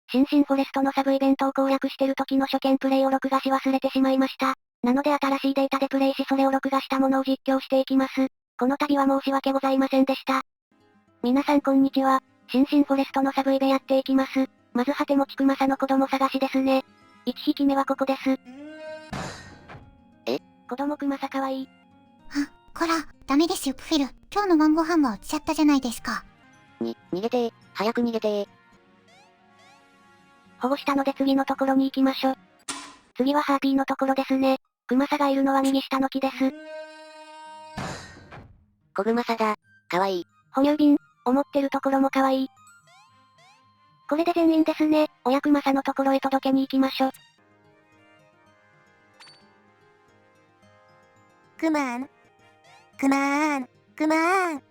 新進フォレストのサブイベントを攻略してる時の初見プレイを録画し忘れてしまいました。なので新しいデータでプレイしそれを録画したものを実況していきます。この度は申し訳ございませんでした。皆さんこんにちは。新進フォレストのサブイベやっていきます。まずはてもちくまさの子供探しですね。1匹目はここです。子供くまさかわいい。こら、ダメですよプフェル。今日の晩ご飯は落ちちゃったじゃないですか。逃げてー。早く逃げてー。保護したので次のところに行きましょ。次はハーピーのところですね。クマサがいるのは右下の木です。子グマサだ。かわいい。哺乳瓶、思ってるところも可愛い。これで全員ですね。親クマサのところへ届けに行きましょ。クマーン。クマーン。クマーン。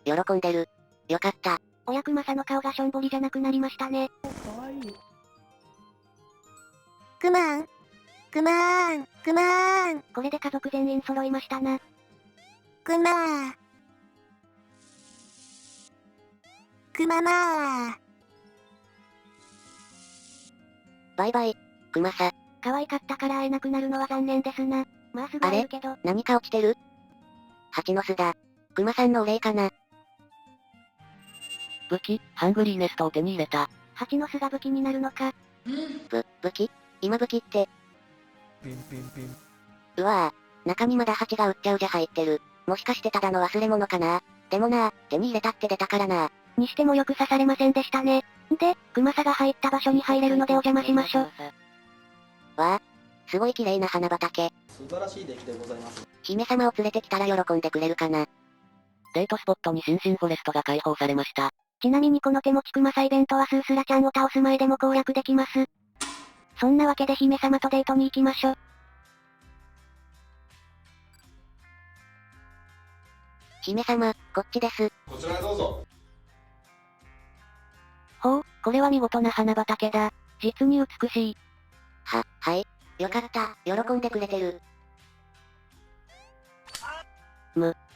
喜んでる。よかった。親クマサの顔がしょんぼりじゃなくなりましたね。かわいい。クマーン。クマーン。クマーン。これで家族全員揃いましたな。クマー。クママー。バイバイ、クマサ。可愛かったから会えなくなるのは残念ですな。まあすぐ会えるけど。何か落ちてる？蜂の巣だ。クマさんのお礼かな。武器、ハングリーネストを手に入れた。蜂の巣が武器になるのか。武器？今武器って。ピンピンピン。うわぁ、中にまだ蜂が売っちゃうじゃ入ってる。もしかしてただの忘れ物かな。でもな、手に入れたって出たからな。にしてもよく刺されませんでしたね。で、クマサが入った場所に入れるのでお邪魔しましょう。わぁ、すごい綺麗な花畑。素晴らしい出来でございます。姫様を連れてきたら喜んでくれるかな。デートスポットに新進フォレストが開放されました。ちなみにこの手持ちクマサイベントはスースラちゃんを倒す前でも攻略できます。そんなわけで姫様とデートに行きましょう。姫様、こっちです。こちらへどうぞ。ほう、これは見事な花畑だ。実に美しい。はい。よかった、喜んでくれてる。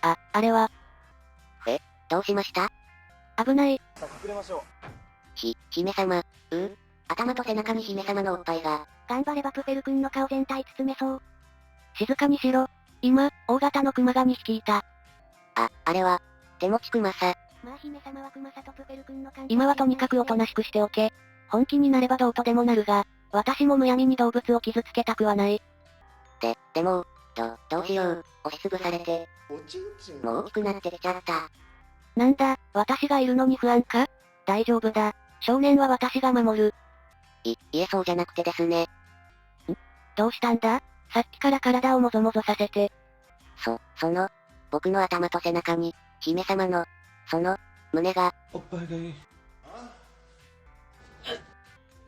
あれは、どうしました？危ない。さあ、隠れましょ姫様、頭と背中に姫様のおっぱいが。頑張ればプフェル君の顔全体包めそう。静かにしろ。今、大型のクマが2匹いた。あれは、手持ちクマさ。まあ姫様はクマサとプフェル君の関係。今はとにかくおとなしくしておけ。本気になればどうとでもなるが、私もむやみに動物を傷つけたくはない。でも、どうしよう、押しつぶされて。う。おちんちん。もう大きくなってきちゃった。なんだ、私がいるのに不安か？大丈夫だ。少年は私が守る。いえそうじゃなくてですね。どうしたんだ？さっきから体をもぞもぞさせて。僕の頭と背中に、姫様の、胸が。おっぱいがいい。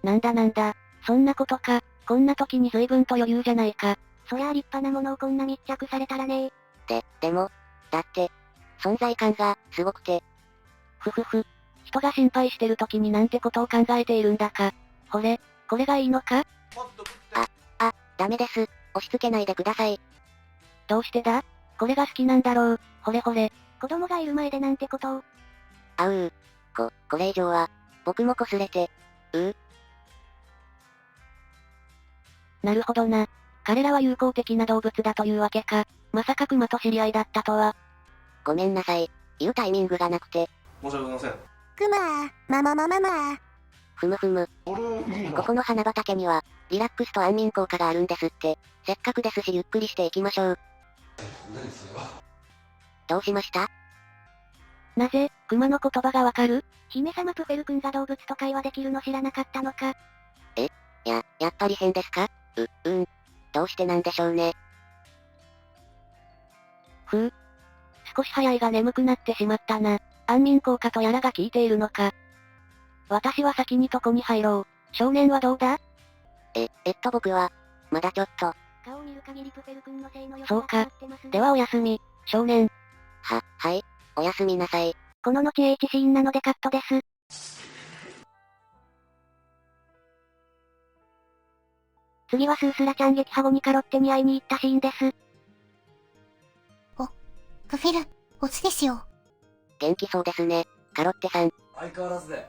なんだ、そんなことか。こんな時に随分と余裕じゃないか。そりゃあ立派なものをこんな密着されたらね。でも、だって、存在感が、すごくて。ふふふ。人が心配してる時になんてことを考えているんだか。ほれ、これがいいのか？もっと食って。ダメです。押し付けないでください。どうしてだ？これが好きなんだろう。ほれほれ。子供がいる前でなんてことを。これ以上は、僕も擦れて。なるほどな。彼らは友好的な動物だというわけか。まさかクマと知り合いだったとは。ごめんなさい。言うタイミングがなくて。申し訳ございません。クマー。マママママー。ふむふむ。これ、いいここの花畑には、リラックスと安眠効果があるんですって。せっかくですしゆっくりしていきましょう。何それは。どうしました？なぜ、クマの言葉がわかる？姫様プフェル君が動物と会話できるの知らなかったのか。やっぱり変ですか？どうしてなんでしょうね。少し早いが眠くなってしまったな。安眠効果とやらが効いているのか。私は先に床に入ろう。少年はどうだ？僕は、まだちょっと。顔を見る限りプフェル君の性の良そうかさが伝わってますね。ではおやすみ、少年。はい、おやすみなさい。この後 H シーンなのでカットです。次はスースラちゃん撃破後にカロッテに会いに行ったシーンです。プフェル、オスですよ。元気そうですね、カロッテさん。相変わらずで。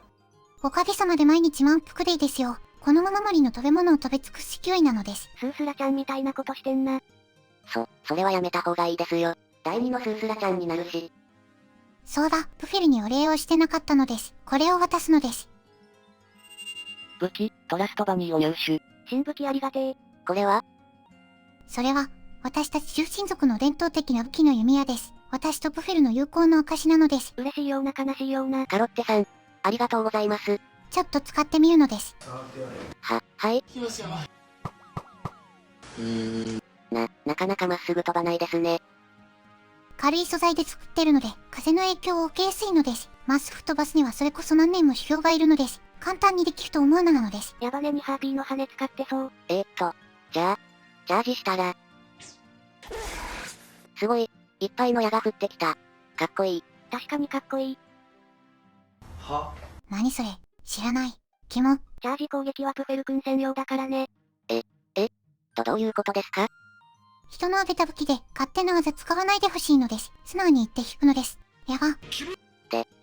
おかげさまで毎日満腹でいいですよ。このまま森の食べ物を食べ尽くす勢いなのです。スースラちゃんみたいなことしてんな。それはやめた方がいいですよ。第2のスースラちゃんになるし。そうだ、プフィルにお礼をしてなかったのです。これを渡すのです。武器、トラストバニーを入手。新武器ありがてえ。これはそれは、私たち中心族の伝統的な武器の弓矢です。私とプフィルの友好の証なのです。嬉しいような悲しいような。カロッテさん、ありがとうございます。ちょっと使ってみるのです。はい。よしやばい。なかなかまっすぐ飛ばないですね。軽い素材で作ってるので、風の影響を受けやすいのです。まっすぐ飛ばすにはそれこそ何年も修行がいるのです。簡単にできると思うなのです。ヤバネにハーピーの羽使ってそう。じゃあ、チャージしたら。すごい、いっぱいの矢が降ってきた。かっこいい。確かにかっこいい。は何それ、知らない。キモ。チャージ攻撃はプフェル君専用だからね。どういうことですか？人のあげた武器で勝手な技使わないでほしいのです。素直に言って引くのです。やば。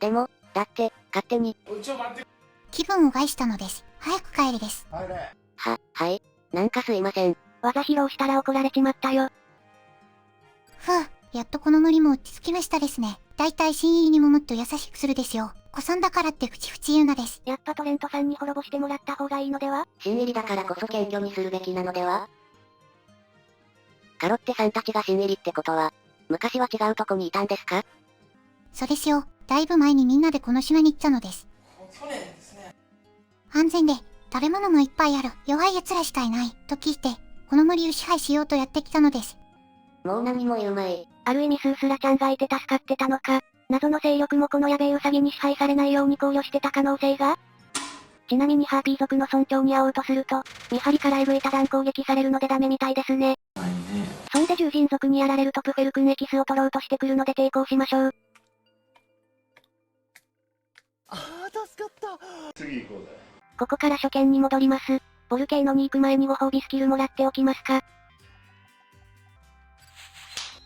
でも、だって、勝手に。ちょ待って。気分を害したのです。早く帰りです。はい。なんかすいません。技披露したら怒られちまったよ。ふう、やっとこのノリも落ち着きましたですね。だいたい新入りにももっと優しくするですよ。子さんだからってふちふち言うなです。やっぱトレントさんに滅ぼしてもらった方がいいのでは？新入りだからこそ謙虚にするべきなのでは？カロッテさんたちが新入りってことは、昔は違うとこにいたんですか？そうですよ。だいぶ前にみんなでこの島に行ったのです。去年ですね。安全で、食べ物もいっぱいある、弱い奴らしかいない、と聞いて、この森を支配しようとやってきたのです。もう何も言うまい。ある意味スースラちゃんがいて助かってたのか。謎の勢力もこのヤベえウサギに支配されないように考慮してた可能性が？ちなみにハーピー族の村長に会おうとすると、見張りからえぐい多段攻撃されるのでダメみたいですね。そんで獣人族にやられるとプフェル君エキスを取ろうとしてくるので抵抗しましょう。助かった。次行こうぜ。ここから初見に戻ります。ボルケーノに行く前にご褒美スキルもらっておきますか。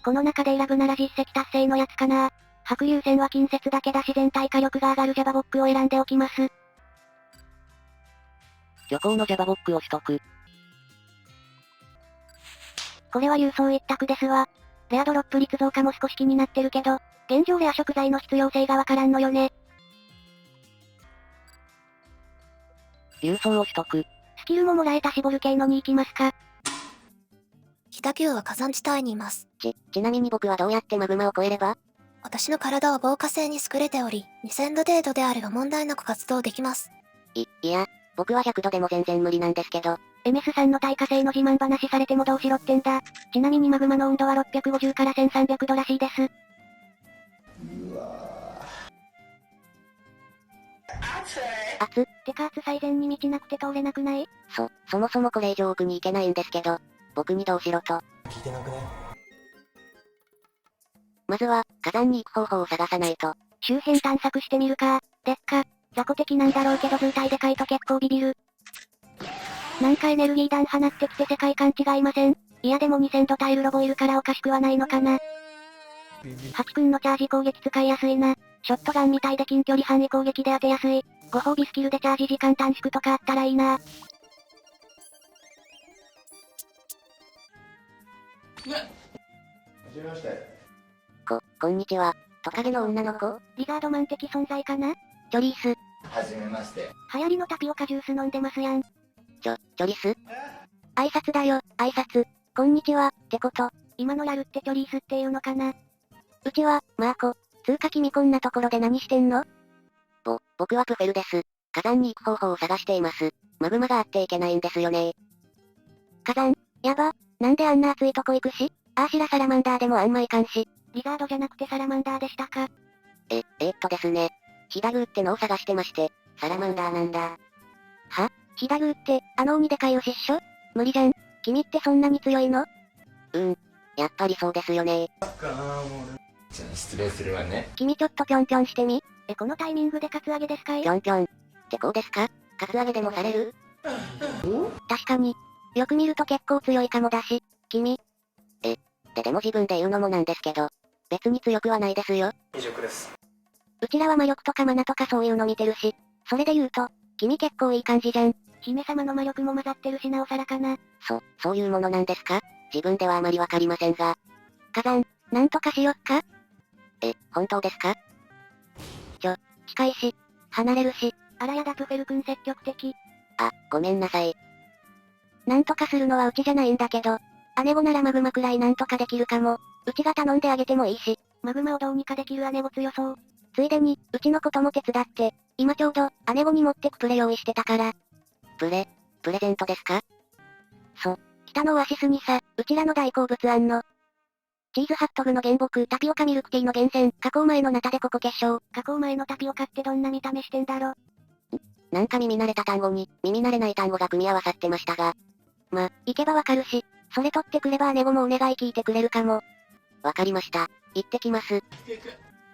この中で選ぶなら実績達成のやつかな。白竜戦は近接だけだし全体火力が上がるジャバボックを選んでおきます。虚構のジャバボックを取得。これは郵送一択ですわ。レアドロップ率増加も少し気になってるけど、現状レア食材の必要性がわからんのよね。郵送を取得。スキルももらえたしボルケーノに行きますか。北九は火山地帯にいます。ちなみに僕はどうやってマグマを超えれば？私の体は防火性に優れており、2000度程度であれば問題なく活動できます。いや、僕は100度でも全然無理なんですけど。エメスさんの耐火性の自慢話されてもどうしろってんだ。ちなみにマグマの温度は650から1300度らしいです。てか熱最善に道なくて通れなくない？そもそもこれ以上奥に行けないんですけど、僕にどうしろと。聞いてなくね？まずは、火山に行く方法を探さないと。周辺探索してみるか。でっか、雑魚的なんだろうけど図体でかいと結構ビビる。なんかエネルギー弾放ってきて世界観違いません？いやでも2000度耐えるロボいるからおかしくはないのかな。ハチ君のチャージ攻撃使いやすいな。ショットガンみたいで近距離範囲攻撃で当てやすい。ご褒美スキルでチャージ時間短縮とかあったらいいな。はじめまして。こんにちは。トカゲの女の子？リザードマン的存在かな？チョリース。はじめまして。流行りのタピオカジュース飲んでますやん。チョリス？挨拶だよ、挨拶。こんにちは、ってこと。今のやるってチョリースっていうのかな？うちは、マーコ。つうか君こんなところで何してんの？僕はプフェルです。火山に行く方法を探しています。マグマがあっていけないんですよね。火山？やば。なんであんな暑いとこ行くし？あーしらサラマンダーでもあんまいかんし。リザードじゃなくてサラマンダーでしたか？ですね。ヒダグーってのを探してまして、サラマンダーなんだ。は？ヒダグーって、あの鬼でかい牛っしょ？無理じゃん。君ってそんなに強いの？やっぱりそうですよね。かなもう。じゃあ失礼するわね。君ちょっとぴょんぴょんしてみ。このタイミングでカツアゲですかい？ぴょんぴょん。ってこうですか？カツアゲでもされる？確かに。よく見ると結構強いかもだし、君。でも自分で言うのもなんですけど、別に強くはないですよ。未熟です。うちらは魔力とかマナとかそういうの見てるし、それで言うと、君結構いい感じじゃん。姫様の魔力も混ざってるしなおさらかな。そういうものなんですか？自分ではあまりわかりませんが。火山、なんとかしよっか？本当ですか？近いし、離れるし。あらやだプフェル君積極的。ごめんなさい。なんとかするのはうちじゃないんだけど、姉子ならマグマくらいなんとかできるかも。うちが頼んであげてもいいし。マグマをどうにかできる姉子強そう。ついでに、うちのことも手伝って。今ちょうど、姉子に持ってくプレ用意してたから。プレゼントですか？北のオアシスにさ、うちらの大好物あんの。チーズハットグの原木、タピオカミルクティーの厳選、加工前のナタデココ結晶。加工前のタピオカってどんな見た目してんだろ。なんか耳慣れた単語に、耳慣れない単語が組み合わさってましたが。行けばわかるし、それ取ってくれば姉子もお願い聞いてくれるかも。わかりました。行ってきます。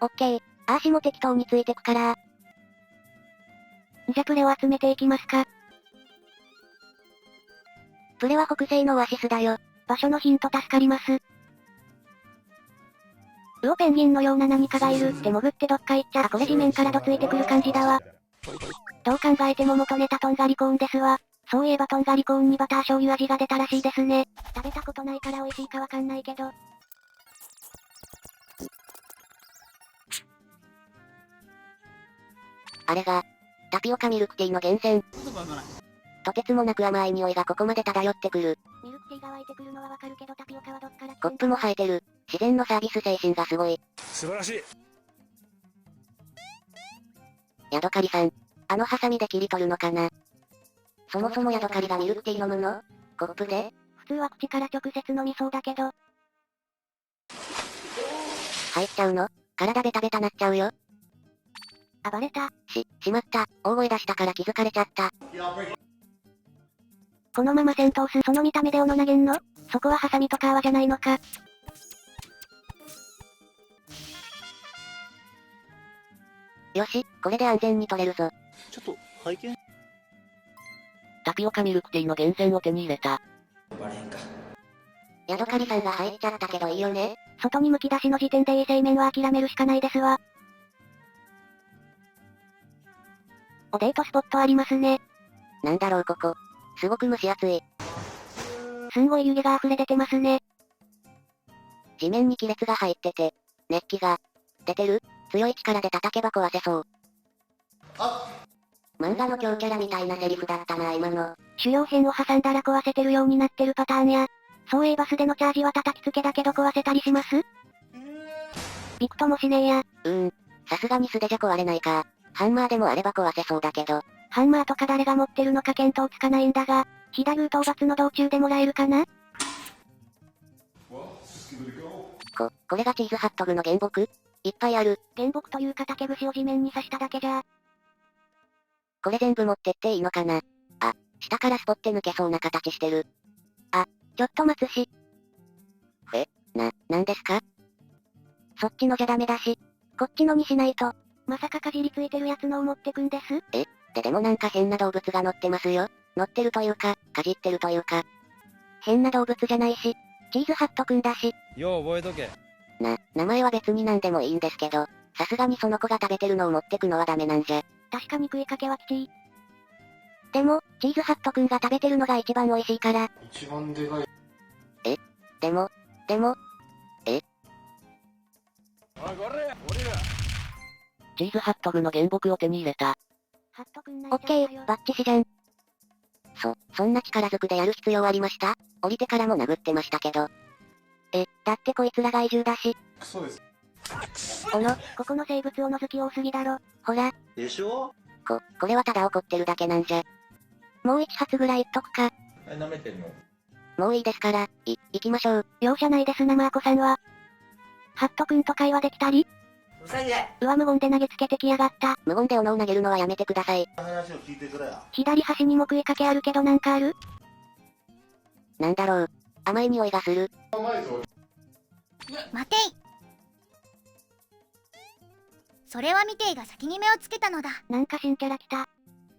オッケー、アーシも適当についてくから。じゃプレを集めていきますか。プレは北西のオアシスだよ。場所のヒント助かります。ウオペンギンのような何かがいるって潜ってどっか行っちゃこれ地面からどついてくる感じだわ。どう考えても元ネタとんがりコーンですわ。そういえばとんがりコーンにバター醤油味が出たらしいですね。食べたことないから美味しいかわかんないけど。あれが、タピオカミルクティーの源泉。とてつもなく甘い匂いがここまで漂ってくる。ミルクティーが湧いてくるのはわかるけどタピオカはどっから来てんだろう。コップも生えてる。自然のサービス精神がすごい。素晴らしい。ヤドカリさん、あのハサミで切り取るのかな？そもそもヤドカリがミルクティー飲むの？コップで？普通は口から直接飲みそうだけど。入っちゃうの？体ベタベタなっちゃうよ。暴れた。しまった。大声出したから気づかれちゃった。このまま戦闘すその見た目で斧投げんの？そこはハサミとか泡じゃないのか。よし、これで安全に取れるぞ。ちょっと、拝見。タピオカミルクティーの源泉を手に入れた。ヤドカリさんが入っちゃったけどいいよね。外にむき出しの時点で衛生面は諦めるしかないですわ。おデートスポットありますね。なんだろうここ。すごく蒸し暑い。すんごい湯気が溢れ出てますね。地面に亀裂が入ってて、熱気が出てる？強い力で叩けば壊せそう。漫画の強キャラみたいなセリフだったな今の。主要編を挟んだら壊せてるようになってるパターンや。そういえば素手のチャージは叩きつけだけど壊せたりします？びくともしねえや。さすがに素手じゃ壊れないか。ハンマーでもあれば壊せそうだけど。ハンマーとか誰が持ってるのか見当つかないんだが、飛騨牛討伐の道中でもらえるかな？これがチーズハットグの原木？いっぱいある。原木というか竹串を地面に刺しただけじゃ。これ全部持ってっていいのかな？下からスポって抜けそうな形してる。ちょっと待つし。なんですか？そっちのじゃダメだし、こっちのにしないと。まさかかじりついてるやつのを持ってくんです？でもなんか変な動物が乗ってますよ。乗ってるというか、かじってるというか。変な動物じゃないし、チーズハットくんだし。よう覚えとけ。名前は別になんでもいいんですけど、さすがにその子が食べてるのを持ってくのはダメなんじゃ。確かに食いかけはきちい。でも、チーズハットくんが食べてるのが一番美味しいから。一番でかい。でも、チーズハットグの原木を手に入れた。ハットくん泣オいちゃったよ。ッケー、バッチシじゃん。そんな力ずくでやる必要ありました？降りてからも殴ってましたけど。だってこいつら害獣だし。クソです。ここの生物を除き多すぎだろ。ほら、でしょ？これはただ怒ってるだけなんじゃ。もう一発ぐらい言っとくか。舐めてんの？もういいですから、行きましょう。容赦ないですなマーコさんは。ハットくんと会話できたり？うるさいね。うわ無言で投げつけてきやがった。無言で斧を投げるのはやめてください。話を聞いてくれや。左端にも食いかけあるけどなんかある？なんだろう。甘い匂いがする。待てい。それはミテイが先に目をつけたのだ。なんか新キャラ来た。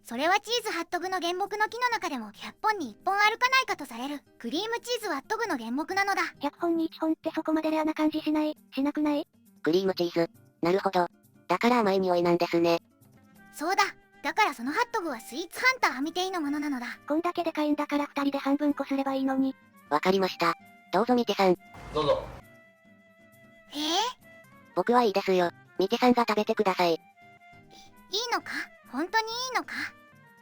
それはチーズハットグの原木の木の中でも100本に1本あるかないかとされるクリームチーズワットグの原木なのだ。100本に1本ってそこまでレアな感じしなくない？クリームチーズ。なるほど。だから甘い匂いなんですね。そうだ。だからそのハットグはスイーツハンターみていのものなのだ。こんだけでかいんだから2人で半分こすればいいのに。わかりました。どうぞミテさん。どうぞ。僕はいいですよ。ミテさんが食べてください。いいのか？本当にいいのか？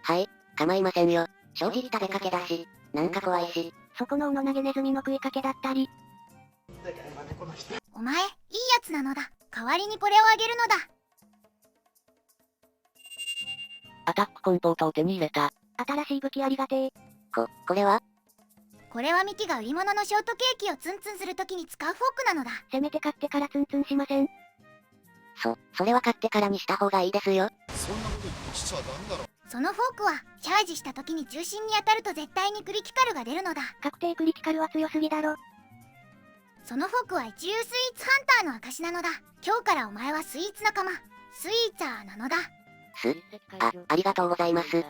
はい、構いませんよ。正直食べかけだし、なんか怖いし。そこの斧投げネズミの食いかけだったり。お前、いいやつなのだ。代わりにこれをあげるのだ。アタックコンポートを手に入れた。新しい武器ありがてえ。これはこれはミキが売り物のショートケーキをツンツンするときに使うフォークなのだ。せめて買ってからツンツンしません？それは買ってからにした方がいいですよ。そんなこと言ってきちゃダメだろ。そのフォークは、チャージしたときに中心に当たると絶対にクリティカルが出るのだ。確定クリティカルは強すぎだろ。そのフォークは一流スイーツハンターの証なのだ。今日からお前はスイーツ仲間、スイーツァーなのだ。ありがとうございます。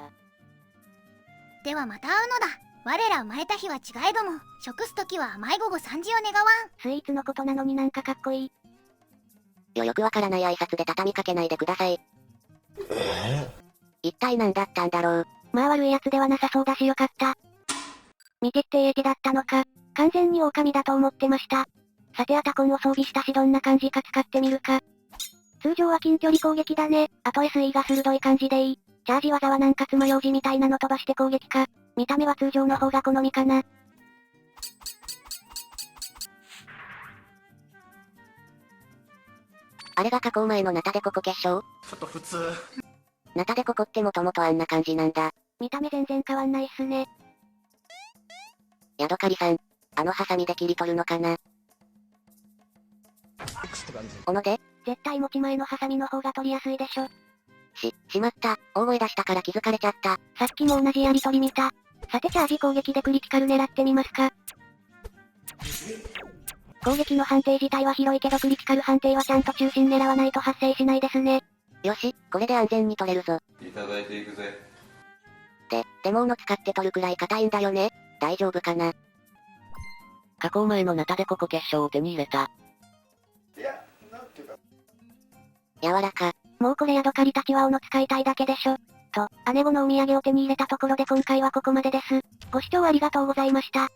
ではまた会うのだ。我ら生まれた日は違えども、食すときは甘い午後3時を願わん。スイーツのことなのになんかかっこいい。よくわからない挨拶で畳みかけないでください。一体何だったんだろう。まあ悪いやつではなさそうだしよかった。見てって駅だったのか。完全に狼だと思ってました。さてアタコンを装備したしどんな感じか使ってみるか。通常は近距離攻撃だね。あと SE が鋭い感じでいい。チャージ技はなんか爪楊枝みたいなの飛ばして攻撃か。見た目は通常の方が好みかな。あれが加工前のナタデココ結晶？ちょっと普通。ナタデココってもともとあんな感じなんだ。見た目全然変わんないっすね。ヤドカリさん、あのハサミで切り取るのかな。おので絶対持ち前のハサミの方が取りやすいでしょ。しまった。大声出したから気づかれちゃった。さっきも同じやりとり見た。さてチャージ攻撃でクリティカル狙ってみますか。攻撃の判定自体は広いけどクリティカル判定はちゃんと中心狙わないと発生しないですね。よし、これで安全に取れるぞ。いただいていくぜ。でも斧使って取るくらい硬いんだよね。大丈夫かな。加工前のナタデココ結晶を手に入れた。いや、なんていうか。柔らか。もうこれヤドカリたちは斧使いたいだけでしょ。と、姉子のお土産を手に入れたところで今回はここまでです。ご視聴ありがとうございました。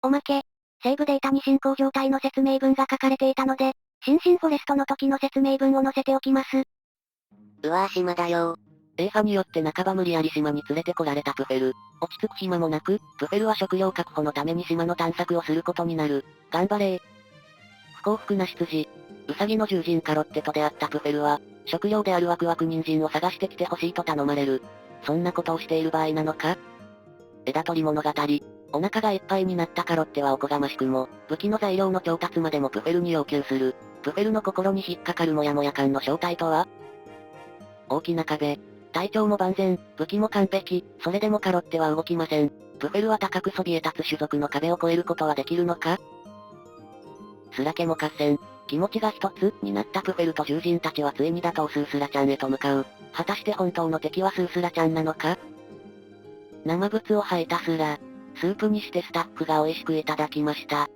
おまけ、セーブデータに進行状態の説明文が書かれていたので、新進フォレストの時の説明文を載せておきます。うわぁ島だよ。エーファによって半ば無理やり島に連れてこられたプフェル。落ち着く暇もなく、プフェルは食料確保のために島の探索をすることになる。頑張れー。不幸福な執事。ウサギの獣人カロッテと出会ったプフェルは、食料であるワクワク人参を探してきてほしいと頼まれる。そんなことをしている場合なのか？枝取り物語。お腹がいっぱいになったカロッテはおこがましくも、武器の材料の調達までもプフェルに要求する。プフェルの心に引っかかるモヤモヤ感の正体とは？大きな壁。体調も万全、武器も完璧、それでもカロッテは動きません。プフェルは高くそびえ立つ種族の壁を越えることはできるのか？スラケも合戦。気持ちが一つになったプフェルと獣人たちはついに打倒スースラちゃんへと向かう。果たして本当の敵はスースラちゃんなのか？生物を吐いたスラ。スープにしてスタッフが美味しくいただきました。